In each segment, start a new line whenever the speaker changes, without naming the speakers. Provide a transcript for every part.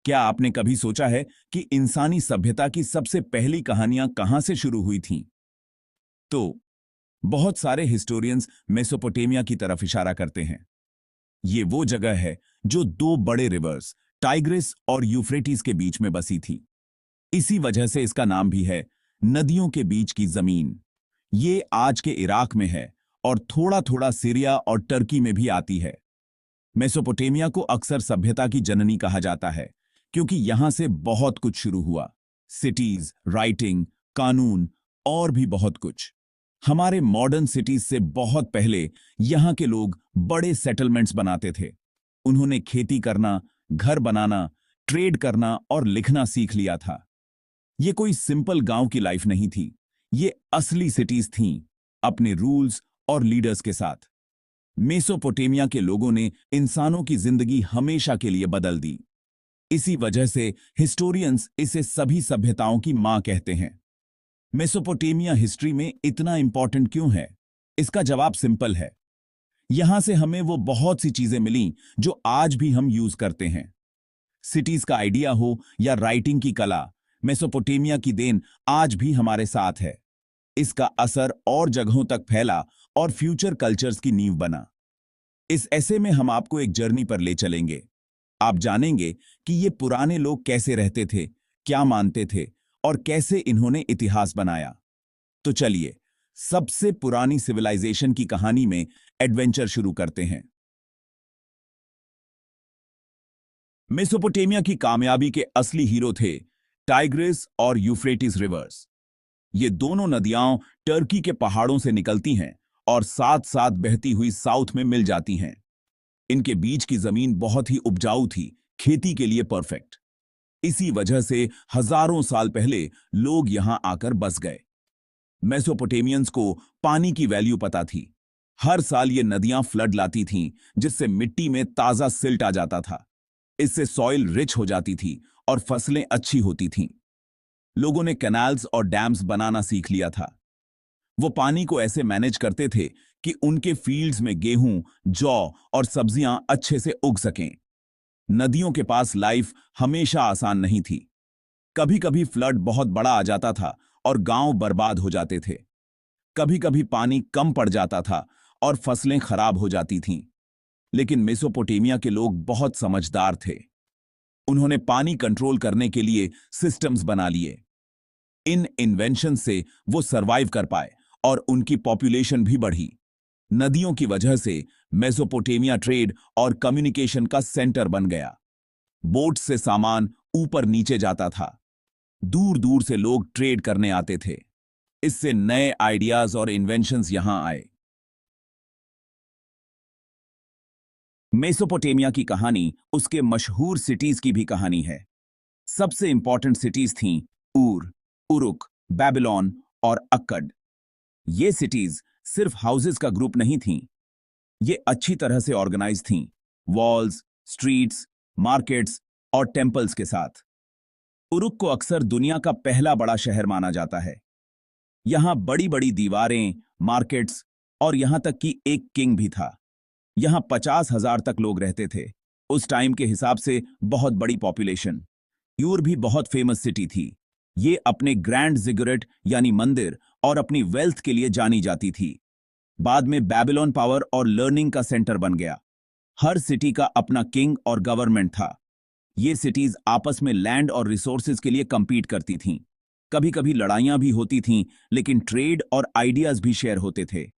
क्या आपने कभी सोचा है कि इंसानी सभ्यता की सबसे पहली कहानियां कहां से शुरू हुई थीं? तो बहुत सारे हिस्टोरियंस मेसोपोटामिया की तरफ इशारा करते हैं। ये वो जगह है जो दो बड़े रिवर्स टाइग्रिस और यूफ्रेटिस के बीच में बसी थी। इसी वजह से इसका नाम भी है नदियों के बीच की जमीन। ये आज के इराक में है और थोड़ा थोड़ा सीरिया और टर्की में भी आती है। मेसोपोटामिया को अक्सर सभ्यता की जननी कहा जाता है क्योंकि यहां से बहुत कुछ शुरू हुआ। सिटीज, राइटिंग, कानून और भी बहुत कुछ। हमारे मॉडर्न सिटीज से बहुत पहले यहां के लोग बड़े सेटलमेंट्स बनाते थे। उन्होंने खेती करना, घर बनाना, ट्रेड करना और लिखना सीख लिया था। ये कोई सिंपल गांव की लाइफ नहीं थी। ये असली सिटीज थीं, अपने रूल्स और लीडर्स के साथ। मेसोपोटामिया के लोगों ने इंसानों की जिंदगी हमेशा के लिए बदल दी। इसी वजह से हिस्टोरियंस इसे सभी सभ्यताओं की मां कहते हैं। मेसोपोटामिया हिस्ट्री में इतना इंपॉर्टेंट क्यों है? इसका जवाब सिंपल है। यहां से हमें वो बहुत सी चीजें मिलीं जो आज भी हम यूज करते हैं। सिटीज का आइडिया हो या राइटिंग की कला, मेसोपोटामिया की देन आज भी हमारे साथ है। इसका असर और जगहों तक फैला और फ्यूचर कल्चर्स की नींव बना। इस ऐसे में हम आपको एक जर्नी पर ले चलेंगे। आप जानेंगे कि ये पुराने लोग कैसे रहते थे, क्या मानते थे और कैसे इन्होंने इतिहास बनाया। तो चलिए, सबसे पुरानी सिविलाइजेशन की कहानी में एडवेंचर शुरू करते हैं। मेसोपोटामिया की कामयाबी के असली हीरो थे टाइग्रिस और यूफ्रेटिस रिवर्स। ये दोनों नदियां टर्की के पहाड़ों से निकलती हैं और साथ साथ बहती हुई साउथ में मिल जाती हैं। इनके बीच की जमीन बहुत ही उपजाऊ थी, खेती के लिए परफेक्ट। इसी वजह से हजारों साल पहले लोग यहां आकर बस गए। मेसोपोटामियंस को पानी की वैल्यू पता थी। हर साल ये नदियां फ्लड लाती थीं, जिससे मिट्टी में ताजा सिल्ट आ जाता था। इससे सॉइल रिच हो जाती थी और फसलें अच्छी होती थीं। लोगों ने कैनाल्स और डैम्स बनाना सीख लिया था। वो पानी को ऐसे मैनेज करते थे कि उनके फील्ड्स में गेहूं, जौ और सब्जियां अच्छे से उग सकें। नदियों के पास लाइफ हमेशा आसान नहीं थी। कभी कभी फ्लड बहुत बड़ा आ जाता था और गांव बर्बाद हो जाते थे। कभी कभी पानी कम पड़ जाता था और फसलें खराब हो जाती थीं। लेकिन मेसोपोटामिया के लोग बहुत समझदार थे। उन्होंने पानी कंट्रोल करने के लिए सिस्टम्स बना लिए। इन इन्वेंशन से वो सरवाइव कर पाए और उनकी पॉपुलेशन भी बढ़ी। नदियों की वजह से मेसोपोटामिया ट्रेड और कम्युनिकेशन का सेंटर बन गया। बोट से सामान ऊपर नीचे जाता था। दूर दूर से लोग ट्रेड करने आते थे। इससे नए आइडियाज और इन्वेंशंस यहां आए। मेसोपोटामिया की कहानी उसके मशहूर सिटीज की भी कहानी है। सबसे इंपॉर्टेंट सिटीज थीं ऊर, उरुक, बेबीलोन और अक्कड। ये सिटीज सिर्फ हाउसेस का ग्रुप नहीं थीं। ये अच्छी तरह से ऑर्गेनाइज थीं, वॉल्स, स्ट्रीट्स, मार्केट्स और टेम्पल्स के साथ। उरुक को अक्सर दुनिया का पहला बड़ा शहर माना जाता है। यहां बड़ी बड़ी दीवारें, मार्केट्स और यहां तक कि एक किंग भी था। यहां 50,000 तक लोग रहते थे। उस टाइम के हिसाब से बहुत बड़ी पॉपुलेशन। यूर भी बहुत फेमस सिटी थी। ये अपने ग्रैंड जिगुरेट यानी मंदिर और अपनी वेल्थ के लिए जानी जाती थी। बाद में बेबीलोन पावर और लर्निंग का सेंटर बन गया। हर सिटी का अपना किंग और गवर्नमेंट था। ये सिटीज आपस में लैंड और रिसोर्सेज के लिए compete करती थीं। कभी कभी लड़ाइयां भी होती थीं, लेकिन ट्रेड और आइडियाज भी शेयर होते थे।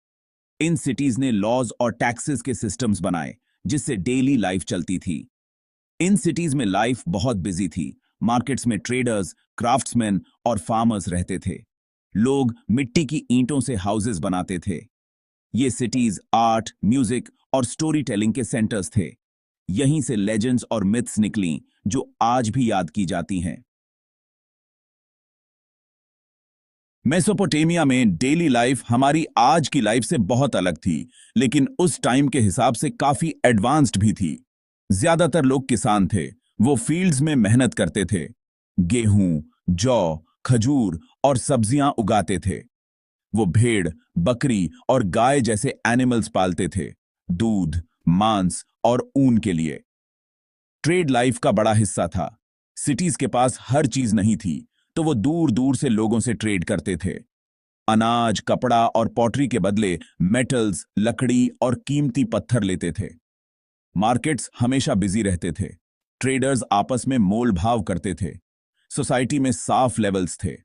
इन सिटीज ने लॉज और टैक्सेस के सिस्टम्स बनाए, जिससे डेली लाइफ चलती थी। इन सिटीज में लाइफ बहुत बिजी थी। मार्केट्स में ट्रेडर्स, क्राफ्ट्समैन और फार्मर्स रहते थे। लोग मिट्टी की ईंटों से हाउसेस बनाते थे। ये सिटीज आर्ट, म्यूजिक और स्टोरी टेलिंग के सेंटर्स थे। यहीं से लेजेंड्स और मिथ्स निकलीं, जो आज भी याद की जाती हैं। मेसोपोटामिया में डेली लाइफ हमारी आज की लाइफ से बहुत अलग थी, लेकिन उस टाइम के हिसाब से काफी एडवांस्ड भी थी। ज्यादातर लोग किसान थे। वो फील्ड्स में मेहनत करते थे। गेहूं, जौ, खजूर और सब्जियां उगाते थे। वो भेड़, बकरी और गाय जैसे एनिमल्स पालते थे, दूध, मांस और ऊन के लिए। ट्रेड लाइफ का बड़ा हिस्सा था। सिटीज के पास हर चीज नहीं थी, तो वो दूर दूर से लोगों से ट्रेड करते थे। अनाज, कपड़ा और पॉटरी के बदले मेटल्स, लकड़ी और कीमती पत्थर लेते थे। मार्केट्स हमेशा बिजी रहते थे। ट्रेडर्स आपस में मोल भाव करते थे। सोसाइटी में साफ लेवल्स थे।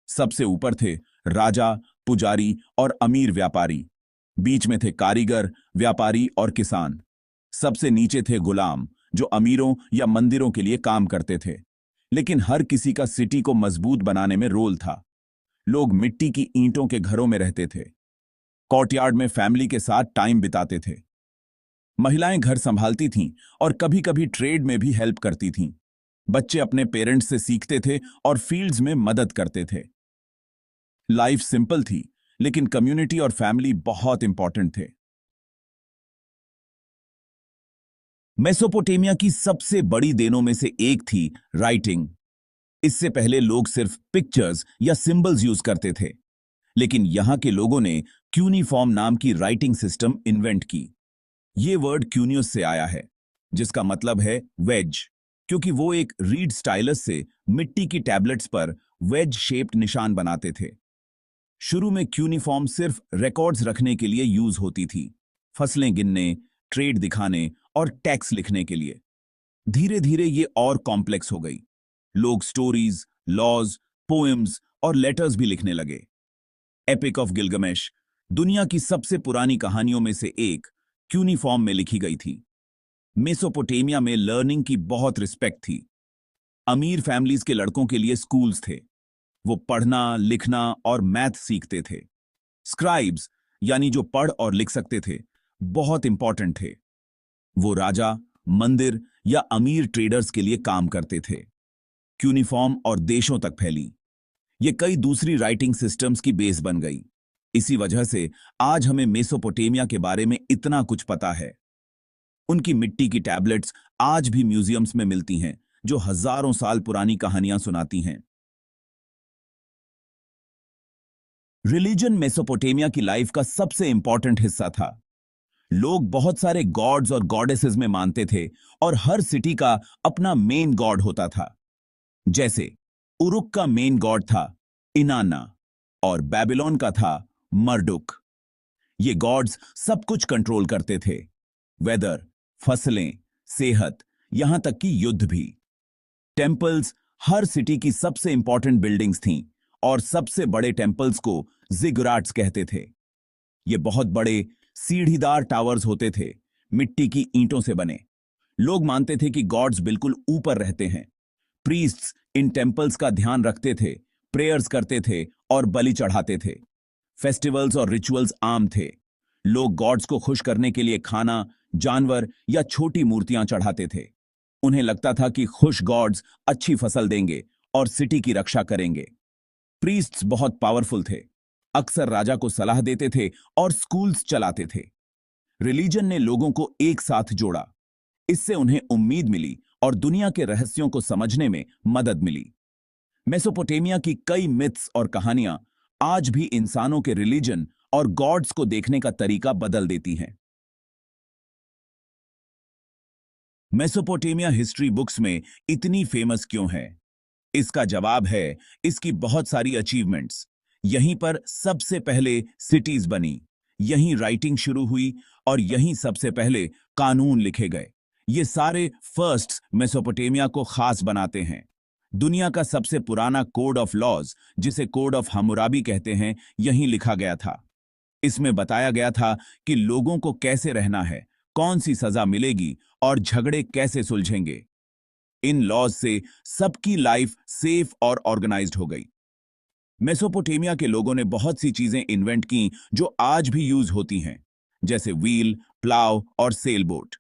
सबसे ऊपर थे राजा, पुजारी और अमीर व्यापारी। बीच में थे कारीगर, व्यापारी और किसान। सबसे नीचे थे गुलाम, जो अमीरों या मंदिरों के लिए काम करते थे। लेकिन हर किसी का सिटी को मजबूत बनाने में रोल था। लोग मिट्टी की ईंटों के घरों में रहते थे। कोर्टयार्ड में फैमिली के साथ टाइम बिताते थे। महिलाएं घर संभालती थीं और कभी-कभी ट्रेड में भी हेल्प करती थीं। बच्चे अपने पेरेंट्स से सीखते थे और फील्ड्स में मदद करते थे। लाइफ सिंपल थी, लेकिन कम्युनिटी और फैमिली बहुत इंपॉर्टेंट थे। मेसोपोटामिया की सबसे बड़ी देनों में से एक थी राइटिंग। इससे पहले लोग सिर्फ पिक्चर्स या सिंबल्स यूज करते थे, लेकिन यहां के लोगों ने क्यूनीफॉर्म नाम की राइटिंग सिस्टम इन्वेंट की। ये वर्ड क्यूनियस से आया है, जिसका मतलब है वेज, क्योंकि वो एक रीड स्टाइलस से मिट्टी की टैबलेट्स पर वेज शेप्ड निशान बनाते थे। शुरू में क्यूनीफॉर्म सिर्फ रिकॉर्ड्स रखने के लिए यूज होती थी, फसलें गिनने, ट्रेड दिखाने और टैक्स लिखने के लिए। धीरे धीरे ये और कॉम्प्लेक्स हो गई। लोग स्टोरीज, लॉज, पोएम्स और लेटर्स भी लिखने लगे। एपिक ऑफ गिलगमेश दुनिया की सबसे पुरानी कहानियों में से एक क्यूनीफॉर्म में लिखी गई थी। मेसोपोटामिया में लर्निंग की बहुत रिस्पेक्ट थी। अमीर फैमिलीज के लड़कों के लिए स्कूल्स थे। वो पढ़ना, लिखना और मैथ सीखते थे। स्क्राइब्स, यानी जो पढ़ और लिख सकते थे, बहुत इंपॉर्टेंट थे। वो राजा, मंदिर या अमीर ट्रेडर्स के लिए काम करते थे। क्यूनीफॉर्म और देशों तक फैली। ये कई दूसरी राइटिंग सिस्टम्स की बेस बन गई। इसी वजह से आज हमें मेसोपोटामिया के बारे में इतना कुछ पता है। उनकी मिट्टी की टैबलेट्स आज भी म्यूजियम्स में मिलती हैं, जो हजारों साल पुरानी कहानियां सुनाती हैं। रिलीजन मेसोपोटामिया की लाइफ का सबसे इंपॉर्टेंट हिस्सा था। लोग बहुत सारे गॉड्स और गॉडेसेस में मानते थे और हर सिटी का अपना मेन गॉड होता था। जैसे उरुक का मेन गॉड था इनाना और बेबीलोन का था मर्डुक। ये गॉड्स सब कुछ कंट्रोल करते थे, वेदर, फसलें, सेहत, यहां तक कि युद्ध भी। टेम्पल्स हर सिटी की सबसे इंपॉर्टेंट बिल्डिंग्स थीं और सबसे बड़े टेम्पल्स को जिगुराट्स कहते थे। ये बहुत बड़े सीढ़ीदार टावर्स होते थे, मिट्टी की ईंटों से बने। लोग मानते थे कि गॉड्स बिल्कुल ऊपर रहते हैं। प्रीस्ट्स इन टेम्पल्स का ध्यान रखते थे, प्रेयर्स करते थे और बलि चढ़ाते थे। फेस्टिवल्स और रिचुअल्स आम थे। लोग गॉड्स को खुश करने के लिए खाना, जानवर या छोटी मूर्तियां चढ़ाते थे। उन्हें लगता था कि खुश गॉड्स अच्छी फसल देंगे और सिटी की रक्षा करेंगे। प्रीस्ट्स बहुत पावरफुल थे, अक्सर राजा को सलाह देते थे और स्कूल्स चलाते थे। रिलीजन ने लोगों को एक साथ जोड़ा। इससे उन्हें उम्मीद मिली और दुनिया के रहस्यों को समझने में मदद मिली। मेसोपोटामिया की कई मिथ्स और कहानियां आज भी इंसानों के रिलीजन और गॉड्स को देखने का तरीका बदल देती हैं। मेसोपोटामिया हिस्ट्री बुक्स में इतनी फेमस क्यों है? इसका जवाब है इसकी बहुत सारी अचीवमेंट्स। यहीं पर सबसे पहले सिटीज बनी, यहीं राइटिंग शुरू हुई और यहीं सबसे पहले कानून लिखे गए। ये सारे फर्स्ट्स मेसोपोटामिया को खास बनाते हैं। दुनिया का सबसे पुराना कोड ऑफ लॉज, जिसे कोड ऑफ हम्मुराबी कहते हैं, यहीं लिखा गया था। इसमें बताया गया था कि लोगों को कैसे रहना है, कौन सी सजा मिलेगी और झगड़े कैसे सुलझेंगे। इन लॉज से सबकी लाइफ सेफ और ऑर्गेनाइज्ड हो गई। मेसोपोटामिया के लोगों ने बहुत सी चीजें इन्वेंट की जो आज भी यूज होती हैं, जैसे व्हील, प्लाव और सेल बोट।